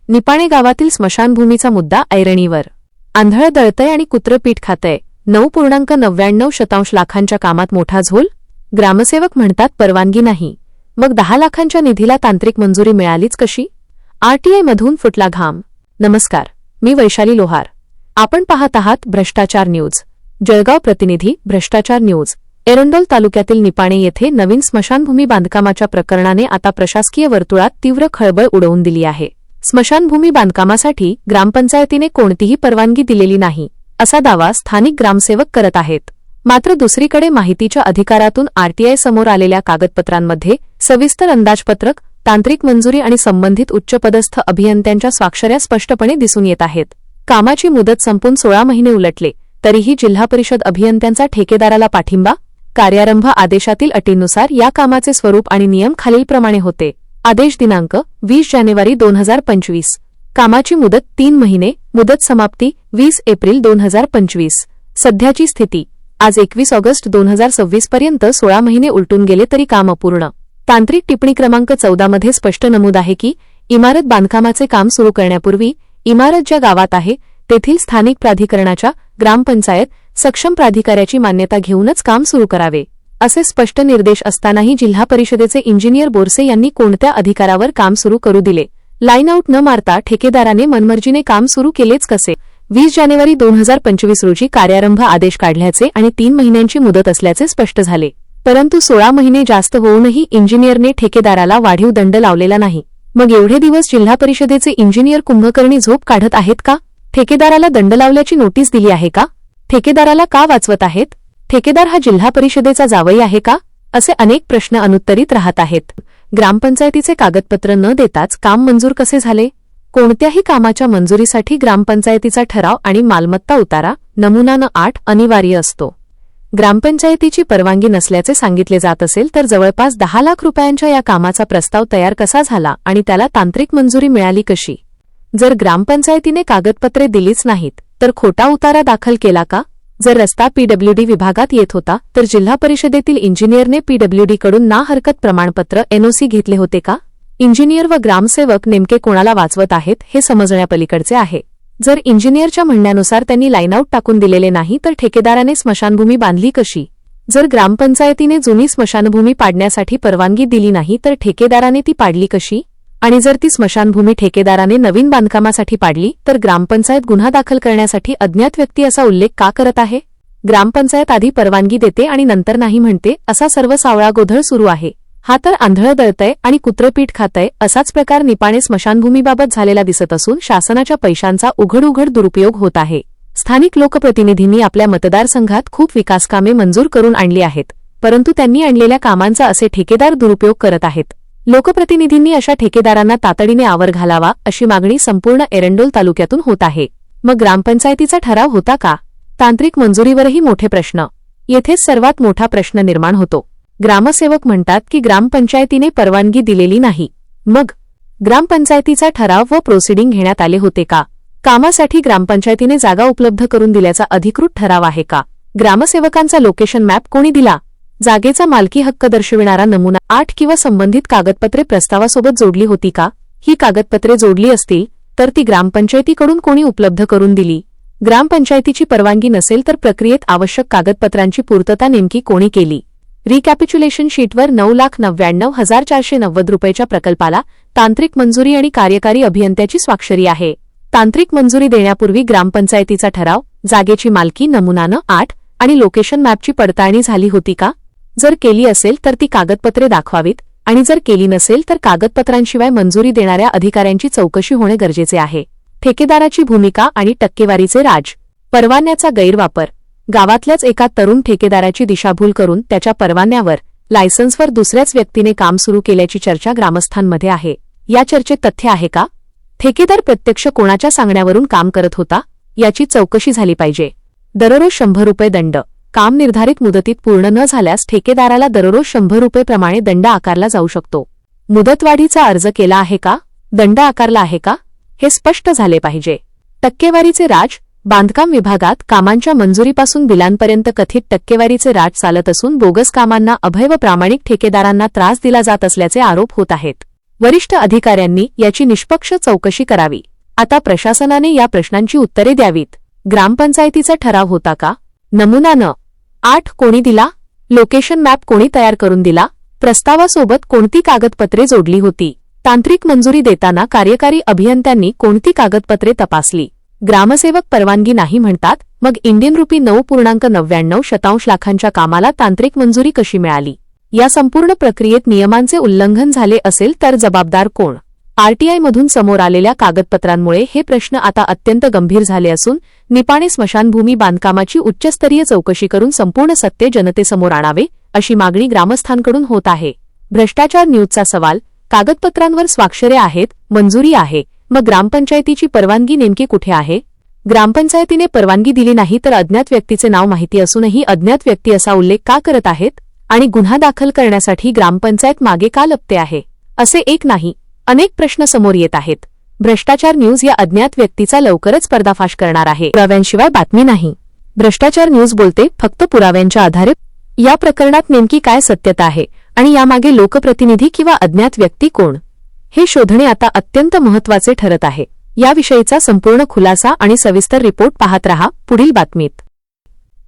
निपाणे गावातील स्मशानभूमीचा मुद्दा ऐरणीवर. आंधळं दळतंय आणि कुत्रं पीठ खातंय. 9.99 लाखांच्या कामात मोठा झोल. ग्रामसेवक म्हणतात परवानगी नाही. मग 10 लाखांच्या निधीला तांत्रिक मंजुरी मिळालीच कशी? आरटीआय मधून फुटला घाम. नमस्कार, मी वैशाली लोहार. आपण पाहत आहात भ्रष्टाचार न्यूज. जळगाव प्रतिनिधी भ्रष्टाचार न्यूज. एरंडोल तालुक्यातील निपाणे येथे नवीन स्मशानभूमी बांधकामाच्या प्रकरणाने आता प्रशासकीय वर्तुळात तीव्र खळबळ उडवून दिली आहे. स्मशानभूमी बांधकामासाठी ग्रामपंचायतीने कोणतीही परवानगी दिलेली नाही, असा दावा स्थानिक ग्रामसेवक करत आहेत. मात्र दुसरीकडे माहितीच्या अधिकारातून आरटीआय समोर आलेल्या कागदपत्रांमध्ये सविस्तर अंदाजपत्रक, तांत्रिक मंजुरी आणि संबंधित उच्चपदस्थ अभियंत्यांच्या स्वाक्षऱ्या स्पष्टपणे दिसून येत आहेत. कामाची मुदत संपून 16 महिने उलटले तरीही जिल्हा परिषद अभियंत्यांचा ठेकेदाराला पाठिंबा. कार्यारंभ आदेशातील अटींनुसार या कामाचे स्वरूप आणि नियम खालीलप्रमाणे होते. आदेश दिनांक 20 जानेवारी 2025. कामाची मुदत 3 महिने. मुदत समाप्ती 20 एप्रिल 2025. सध्याची स्थिती आज 21 ऑगस्ट 2026 पर्यंत 16 महिने उलटून गेले तरी काम अपूर्ण. तांत्रिक टिप्पणी क्रमांक 14 मध्ये स्पष्ट नमूद आहे की इमारत बांधकामाचे काम सुरू करण्यापूर्वी इमारत ज्या गावात आहे तेथील स्थानिक प्राधिकरणाच्या ग्रामपंचायत सक्षम प्राधिकाऱ्याची मान्यता घेऊनच काम सुरू करावे, असे स्पष्ट निर्देश असतानाही जिल्हा परिषदेचे इंजिनियर बोरसे यांनी कोणत्या अधिकारावर काम सुरू करू दिले? लाईन आऊट न मारता ठेकेदाराने मनमर्जीने काम सुरू केलेच कसे? 20 जानेवारी 2025 रोजी कार्यारंभ आदेश काढल्याचे आणि 3 महिन्यांची मुदत असल्याचे स्पष्ट झाले. परंतु 16 महिने जास्त होऊनही इंजिनियरने ठेकेदाराला वाढीव दंड लावलेला नाही. मग एवढे दिवस जिल्हा परिषदेचे इंजिनियर कुंभकर्णी झोप काढत आहेत का? ठेकेदाराला दंड लावल्याची नोटीस दिली आहे का? ठेकेदाराला का वाचवत आहेत? ठेकेदार हा जिल्हा परिषदेचा जावई आहे का? असे अनेक प्रश्न अनुत्तरित राहत आहेत. ग्रामपंचायतीचे कागदपत्र न देताच काम मंजूर कसे झाले? कोणत्याही कामाच्या मंजुरीसाठी ग्रामपंचायतीचा ठराव आणि मालमत्ता उतारा नमुना न 8 अनिवार्य असतो. ग्रामपंचायतीची परवानगी नसल्याचे सांगितले जात असेल तर जवळपास 10 लाख रुपयांच्या या कामाचा प्रस्ताव तयार कसा झाला आणि त्याला तांत्रिक मंजुरी मिळाली कशी? जर ग्रामपंचायतीने कागदपत्रे दिलीच नाहीत तर खोटा उतारा दाखल केला का? जर रस्ता पीडब्ल्यूडी विभागात येत होता तर जिल्हा परिषदेतील इंजिनियरने पीडब्ल्यूडी कडून ना हरकत प्रमाणपत्र एनओसी घेतले होते का? इंजिनियर व ग्रामसेवक नेमके कोणाला वाचवत आहेत हे समजण्यापलीकडचे आहे. जर इंजिनियरच्या म्हणण्यानुसार त्यांनी लाईनआऊट टाकून दिलेले नाही तर ठेकेदाराने स्मशानभूमी बांधली कशी? जर ग्रामपंचायतीने जुनी स्मशानभूमी पाडण्यासाठी परवानगी दिली नाही तर ठेकेदाराने ती पाडली कशी? आणि जर ती स्मशानभूमी ठेकेदाराने नवीन बांधकामासाठी पाडली तर ग्रामपंचायत गुन्हा दाखल करण्यासाठी अज्ञात व्यक्ती असा उल्लेख का करत आहे? ग्रामपंचायत आधी परवानगी देते आणि नंतर नाही म्हणते असा सर्व सावळा गोंधळ सुरू आहे. हा तर आंधळं दळतंय आणि कुत्रं पीठ खातंय असाच प्रकार निपाणे स्मशानभूमीबाबत झालेला दिसत असून शासनाच्या पैशांचा उघड दुरुपयोग होत आहे. स्थानिक लोकप्रतिनिधींनी आपल्या मतदारसंघात खूप विकासकामे मंजूर करून आणली आहेत, परंतु त्यांनी आणलेल्या कामांचा असे ठेकेदार दुरुपयोग करत आहेत. लोकप्रतिनिधींनी अशा ठेकेदारांना तातडीने आवर घालावा अशी मागणी संपूर्ण एरंडोल तालुक्यातून होत आहे. मग ग्रामपंचायतीचा ठराव होता का? तांत्रिक मंजुरीवरही मोठे प्रश्न. येथेच सर्वात मोठा प्रश्न निर्माण होतो. ग्रामसेवक म्हणतात की ग्रामपंचायतीने परवानगी दिलेली नाही. मग ग्रामपंचायतीचा ठराव व प्रोसिडिंग घेण्यात आले होते का? कामासाठी ग्रामपंचायतीने जागा उपलब्ध करून दिल्याचा अधिकृत ठराव आहे का? ग्रामसेवकांचा लोकेशन मॅप कोणी दिला? जागेचा मालकी हक्क दर्शविणारा नमुना 8 किंवा संबंधित कागदपत्रे प्रस्तावासोबत जोडली होती का? ही कागदपत्रे जोडली असतील तर ती ग्रामपंचायतीकडून कोणी उपलब्ध करून दिली? ग्रामपंचायतीची परवानगी नसेल तर प्रक्रियेत आवश्यक कागदपत्रांची पूर्तता नेमकी कोणी केली? रिकॅपिच्युलेशन शीटवर 9,99,490 रुपयाच्या प्रकल्पाला तांत्रिक मंजुरी आणि कार्यकारी अभियंत्याची स्वाक्षरी आहे. तांत्रिक मंजुरी देण्यापूर्वी ग्रामपंचायतीचा ठराव, जागेची मालकी नमुना न 8 आणि लोकेशन मॅपची पडताळणी झाली होती का? जर केली असेल तर ती कागदपत्रे दाखवावीत आणि जर केली नसेल तर कागदपत्रांशिवाय मंजुरी देणाऱ्या अधिकाऱ्यांची चौकशी होणे गरजेचे आहे. ठेकेदाराची भूमिका आणि टक्केवारीचे राज. परवान्याचा गैरवापर. गावातल्याच एका तरुण ठेकेदाराची दिशाभूल करून त्याच्या परवान्यावर, लायसन्सवर दुसऱ्याच व्यक्तीने काम सुरू केल्याची चर्चा ग्रामस्थांमध्ये आहे. या चर्चेत तथ्य आहे का? ठेकेदार प्रत्यक्ष कोणाच्या सांगण्यावरून काम करत होता? याची चौकशी झाली पाहिजे. दररोज 100 रुपये दंड. काम निर्धारित मुदतीत पूर्ण न झाल्यास ठेकेदाराला दररोज 100 रुपये प्रमाणे दंड आकारला जाऊ शकतो. मुदतवाढीचा अर्ज केला आहे का? दंड आकारला आहे का? हे स्पष्ट झाले पाहिजे. टक्केवारीचे राज. बांधकाम विभागात कामांच्या मंजुरीपासून बिलांपर्यंत कथित टक्केवारीचे राज चालत असून बोगस कामांना अभय व प्रामाणिक ठेकेदारांना त्रास दिला जात असल्याचे आरोप होत आहेत. वरिष्ठ अधिकाऱ्यांनी याची निष्पक्ष चौकशी करावी. आता प्रशासनाने या प्रश्नांची उत्तरे द्यावीत. ग्रामपंचायतीचा ठराव होता का? नमुना न. 8 कोणी दिला? लोकेशन मॅप कोणी तयार करून दिला? प्रस्तावासोबत कोणती कागदपत्रे जोडली होती? तांत्रिक मंजुरी देताना कार्यकारी अभियंत्यांनी कोणती कागदपत्रे तपासली? ग्रामसेवक परवानगी नाही म्हणतात, मग इंडियन रुपी 9.99 लाखांच्या कामाला तांत्रिक मंजुरी कशी मिळाली? या संपूर्ण प्रक्रियेत नियमांचे उल्लंघन झाले असेल तर जबाबदार कोण? आरटीआयमधून समोर आलेल्या कागदपत्रांमुळे हे प्रश्न आता अत्यंत गंभीर झाले असून निपाणी स्मशानभूमी बांधकामाची उच्चस्तरीय चौकशी करून संपूर्ण सत्य जनतेसमोर आणावे अशी मागणी ग्रामस्थांकडून होत आहे. भ्रष्टाचार न्यूजचा सवाल: कागदपत्रांवर स्वाक्षरे आहेत, मंजुरी आहे, मग ग्रामपंचायतीची परवानगी नेमकी कुठे आहे? ग्रामपंचायतीने परवानगी दिली नाही तर अज्ञात व्यक्तीचे नाव माहिती असूनही अज्ञात व्यक्ती असा उल्लेख का करत आहेत? आणि गुन्हा दाखल करण्यासाठी ग्रामपंचायत मागे का लपते आहे? असे एक नाही, अनेक प्रश्न समोर येत आहेत. भ्रष्टाचार न्यूज या अज्ञात व्यक्तीचा लवकरच पर्दाफाश करणार आहे. पुराव्यांशिवाय बातमी नाही. भ्रष्टाचार न्यूज बोलते फक्त पुराव्यांच्या आधारे. या प्रकरणात नेमकी काय सत्यता आहे आणि यामागे लोकप्रतिनिधी किंवा अज्ञात व्यक्ती कोण, हे शोधणे आता अत्यंत महत्त्वाचे ठरत आहे. याविषयीचा संपूर्ण खुलासा आणि सविस्तर रिपोर्ट पाहत रहा पुढील बातमीत.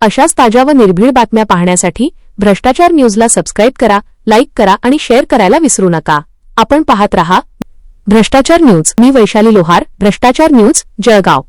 अशाच ताज्या व निर्भीड बातम्या पाहण्यासाठी भ्रष्टाचार न्यूजला सबस्क्राईब करा, लाईक करा आणि शेअर करायला विसरू नका. आपण पाहत रहा भ्रष्टाचार न्यूज. मी वैशाली लोहार, भ्रष्टाचार न्यूज, जळगाव.